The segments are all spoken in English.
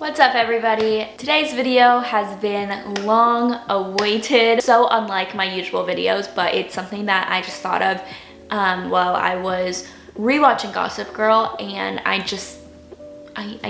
What's up everybody? Today's video has been long awaited, so unlike my usual videos, but it's something that I just thought of while I was rewatching Gossip Girl, and I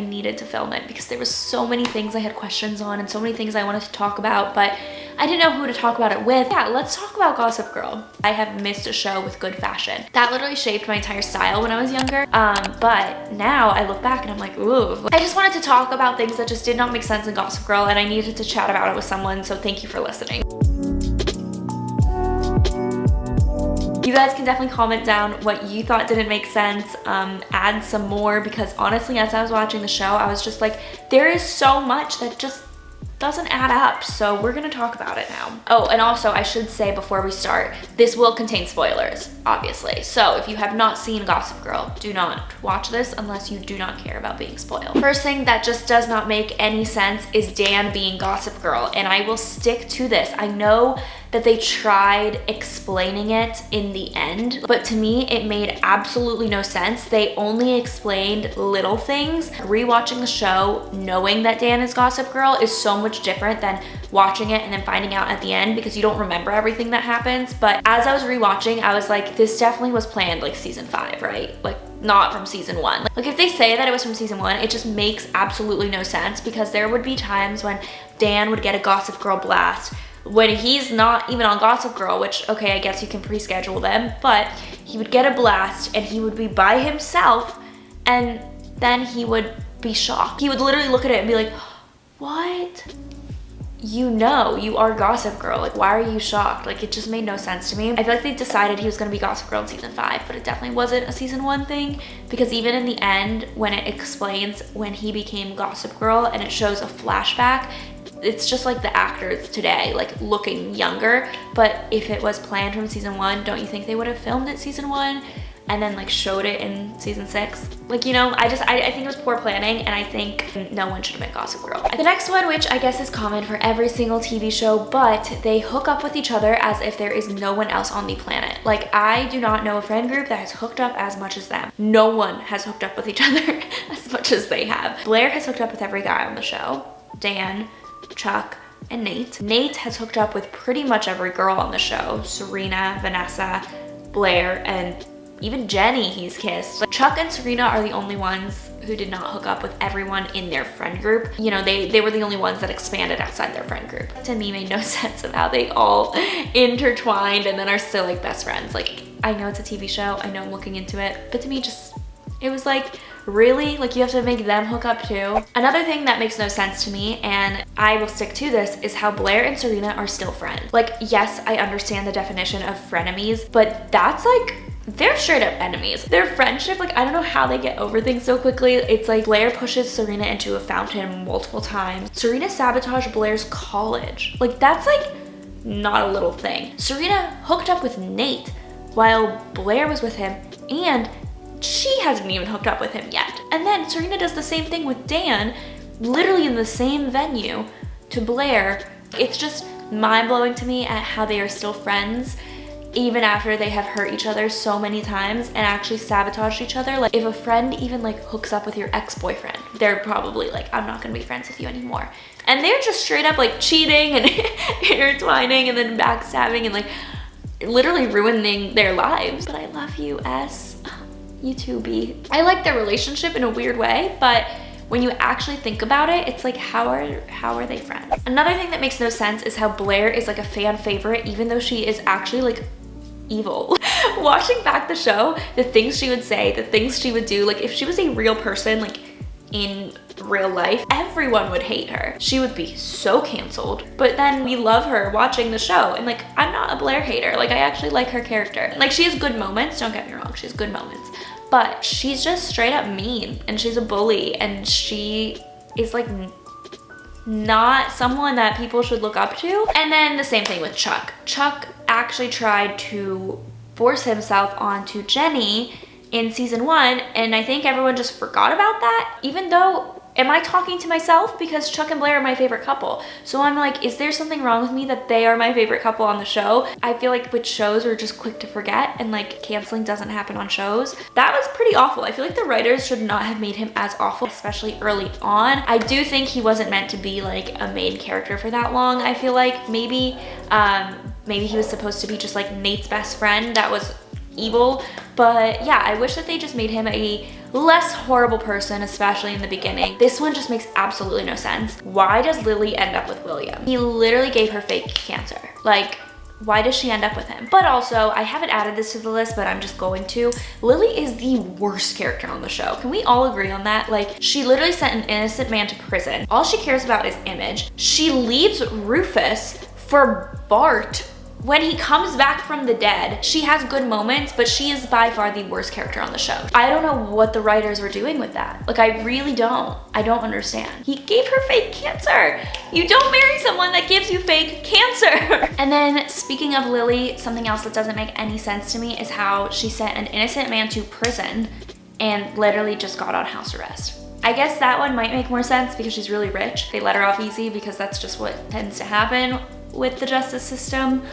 needed to film it because there was so many things I had questions on and so many things I wanted to talk about, but I didn't know who to talk about it with. Yeah, let's talk about Gossip Girl. I have missed a show with good fashion. That literally shaped my entire style when I was younger, but now I look back and I'm like, ooh. I just wanted to talk about things that just did not make sense in Gossip Girl, and I needed to chat about it with someone, so thank you for listening. You guys can definitely comment down what you thought didn't make sense, add some more, because honestly, as I was watching the show, I was just like, there is so much that just doesn't add up, so we're gonna talk about it now. Oh, and also I should say before we start, this will contain spoilers, obviously. So if you have not seen Gossip Girl, do not watch this unless you do not care about being spoiled. First thing that just does not make any sense is Dan being Gossip Girl, and I will stick to this. I know that they tried explaining it in the end, but to me, it made absolutely no sense. They only explained little things. Rewatching the show, knowing that Dan is Gossip Girl is so much different than watching it and then finding out at the end, because you don't remember everything that happens. But as I was rewatching, I was like, this definitely was planned like season 5, right? Like, not from season 1. Like if they say that it was from season 1, it just makes absolutely no sense, because there would be times when Dan would get a Gossip Girl blast when he's not even on Gossip Girl, which, okay, I guess you can pre-schedule them, but he would get a blast and he would be by himself, and then he would be shocked. He would literally look at it and be like, what? You know, you are Gossip Girl. Like, why are you shocked? Like, it just made no sense to me. I feel like they decided he was gonna be Gossip Girl in season 5, but it definitely wasn't a season 1 thing, because even in the end, when it explains when he became Gossip Girl and it shows a flashback, it's just like the actors today, like looking younger. But if it was planned from season 1, don't you think they would have filmed it season 1 and then like showed it in season 6? Like, you know, I think it was poor planning, and I think no one should have been Gossip Girl. The next one, which I guess is common for every single TV show, but they hook up with each other as if there is no one else on the planet. Like, I do not know a friend group that has hooked up as much as them. No one has hooked up with each other as much as they have. Blair has hooked up with every guy on the show. Dan, Chuck, and Nate. Nate has hooked up with pretty much every girl on the show. Serena, Vanessa, Blair, and even Jenny he's kissed. Like, Chuck and Serena are the only ones who did not hook up with everyone in their friend group. You know, they were the only ones that expanded outside their friend group. To me, made no sense of how they all intertwined and then are still like best friends. Like, I know it's a TV show, I know I'm looking into it, but to me it was like, really? Like, you have to make them hook up too? Another thing that makes no sense to me, and I will stick to this, is how Blair and Serena are still friends. Like, yes, I understand the definition of frenemies, but that's like, they're straight up enemies. Their friendship, like, I don't know how they get over things so quickly. It's like Blair pushes Serena into a fountain multiple times. Serena sabotaged Blair's college. Like, that's like not a little thing. Serena hooked up with Nate while Blair was with him, and she hasn't even hooked up with him yet. And then Serena does the same thing with Dan, literally in the same venue, to Blair. It's just mind-blowing to me at how they are still friends, even after they have hurt each other so many times and actually sabotaged each other. Like, if a friend even like hooks up with your ex-boyfriend, they're probably like, I'm not gonna be friends with you anymore. And they're just straight up like cheating and intertwining and then backstabbing and like literally ruining their lives. But I love you, S. You too, B. I like their relationship in a weird way, but when you actually think about it, it's like, how are they friends? Another thing that makes no sense is how Blair is like a fan favorite, even though she is actually like evil. Watching back the show, the things she would say, the things she would do, like if she was a real person, like in real life, everyone would hate her. She would be so canceled, but then we love her watching the show, and like, I'm not a Blair hater. Like, I actually like her character. Like, she has good moments, don't get me wrong, she has good moments, but she's just straight up mean, and she's a bully, and she is like not someone that people should look up to. And then the same thing with Chuck. Chuck actually tried to force himself onto Jenny in season 1, and I think everyone just forgot about that, even though Am I talking to myself? Because Chuck and Blair are my favorite couple. So I'm like, is there something wrong with me that they are my favorite couple on the show? I feel like with shows we're just quick to forget, and like canceling doesn't happen on shows. That was pretty awful. I feel like the writers should not have made him as awful, especially early on. I do think he wasn't meant to be like a main character for that long. I feel like maybe he was supposed to be just like Nate's best friend that was evil. But yeah, I wish that they just made him a less horrible person, especially in the beginning. This one just makes absolutely no sense. Why does Lily end up with William? He literally gave her fake cancer. Like, why does she end up with him? But also, I haven't added this to the list, but I'm just going to. Lily is the worst character on the show. Can we all agree on that? Like, she literally sent an innocent man to prison. All she cares about is image. She leaves Rufus for Bart. When he comes back from the dead, she has good moments, but she is by far the worst character on the show. I don't know what the writers were doing with that. Like, I really don't. I don't understand. He gave her fake cancer. You don't marry someone that gives you fake cancer. And then speaking of Lily, something else that doesn't make any sense to me is how she sent an innocent man to prison and literally just got on house arrest. I guess that one might make more sense because she's really rich. They let her off easy because that's just what tends to happen with the justice system.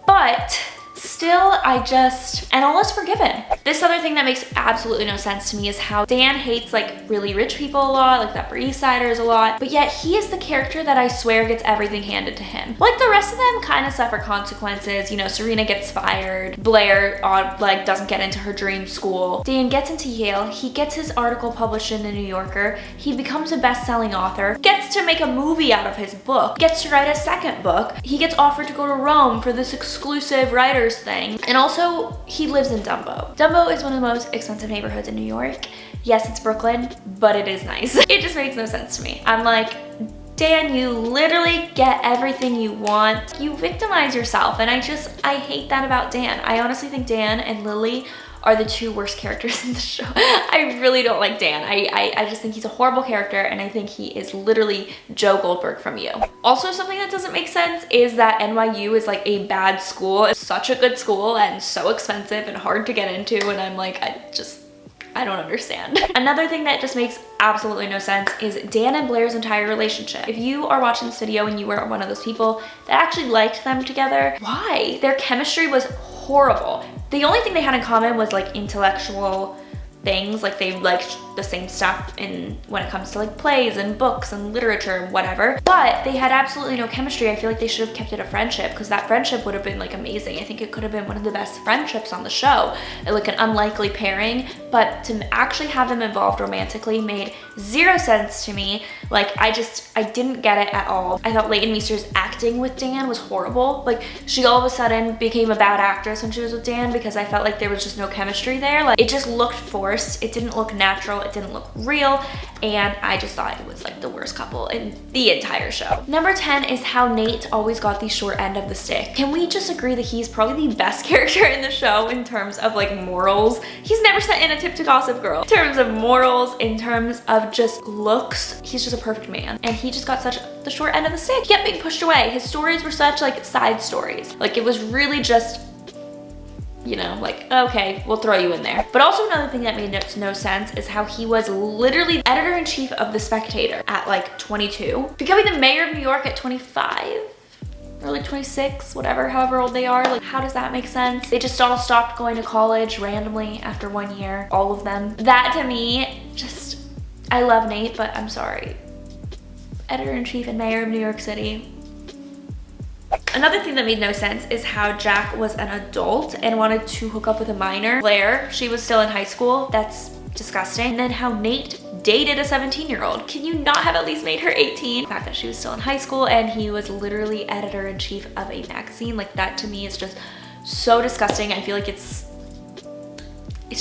But still, and all is forgiven. This other thing that makes absolutely no sense to me is how Dan hates like really rich people a lot, like the Upper East Siders a lot, but yet he is the character that I swear gets everything handed to him. Like the rest of them kind of suffer consequences. You know, Serena gets fired, Blair like doesn't get into her dream school, Dan gets into Yale, he gets his article published in the New Yorker, he becomes a best-selling author, gets to make a movie out of his book, gets to write a second book, he gets offered to go to Rome for this exclusive writers thing, and also he lives in Dumbo. Dumbo is one of the most expensive neighborhoods in New York. Yes, it's Brooklyn, but it is nice. It just makes no sense to me. I'm like, Dan, you literally get everything you want. You victimize yourself, and I hate that about Dan. I honestly think Dan and Lily are the two worst characters in the show. I really don't like Dan. I just think he's a horrible character, and I think he is literally Joe Goldberg from You. Also, something that doesn't make sense is that NYU is like a bad school. It's such a good school and so expensive and hard to get into, and I'm like, I don't understand. Another thing that just makes absolutely no sense is Dan and Blair's entire relationship. If you are watching this video and you were one of those people that actually liked them together, why? Their chemistry was horrible. The only thing they had in common was like intellectual things, like they liked the same stuff when it comes to like plays and books and literature and whatever, but they had absolutely no chemistry. I feel like they should have kept it a friendship, because that friendship would have been like amazing. I think it could have been one of the best friendships on the show, like an unlikely pairing, but to actually have them involved romantically made zero sense to me. Like I didn't get it at all. I thought Leighton Meester's acting with Dan was horrible. Like she all of a sudden became a bad actress when she was with Dan, because I felt like there was just no chemistry there. Like it just looked forced. It didn't look natural. It didn't look real. And I just thought it was like the worst couple in the entire show. Number 10 is how Nate always got the short end of the stick. Can we just agree that he's probably the best character in the show in terms of like morals? He's never sent in a tip to Gossip Girl. In terms of morals, in terms of just looks, he's just a perfect man. And he just got the short end of the stick. He kept being pushed away. His stories were such like side stories. Like it was really just, you know, like, okay, we'll throw you in there. But also another thing that made no sense is how he was literally editor-in-chief of The Spectator at like 22, becoming the mayor of New York at 25, or like 26, whatever, however old they are. Like, how does that make sense? They just all stopped going to college randomly after 1 year, all of them. That to me, just, I love Nate, but I'm sorry. Editor-in-chief and mayor of New York City. Another thing that made no sense is how Jack was an adult and wanted to hook up with a minor. Blair, she was still in high school. That's disgusting. And then how Nate dated a 17-year-old. Can you not have at least made her 18? The fact that she was still in high school and he was literally editor-in-chief of a magazine, like that to me is just so disgusting. I feel like it's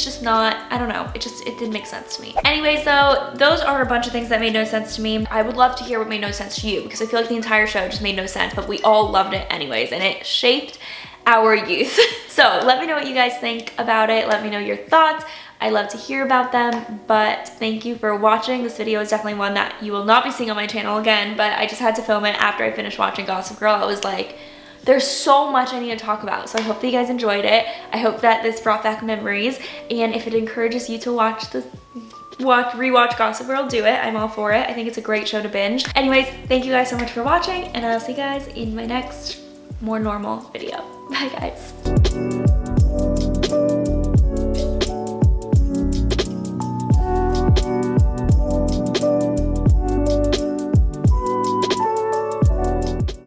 just not, I don't know, it didn't make sense to me. Anyways though, those are a bunch of things that made no sense to me. I would love to hear what made no sense to you, because I feel like the entire show just made no sense, but we all loved it anyways, and it shaped our youth. So let me know what you guys think about it. Let me know your thoughts. I love to hear about them, but thank you for watching. This video is definitely one that you will not be seeing on my channel again, but I just had to film it after I finished watching Gossip Girl. I was like, there's so much I need to talk about. So I hope that you guys enjoyed it. I hope that this brought back memories. And if it encourages you to watch rewatch Gossip Girl, do it. I'm all for it. I think it's a great show to binge. Anyways, thank you guys so much for watching, and I'll see you guys in my next more normal video. Bye guys.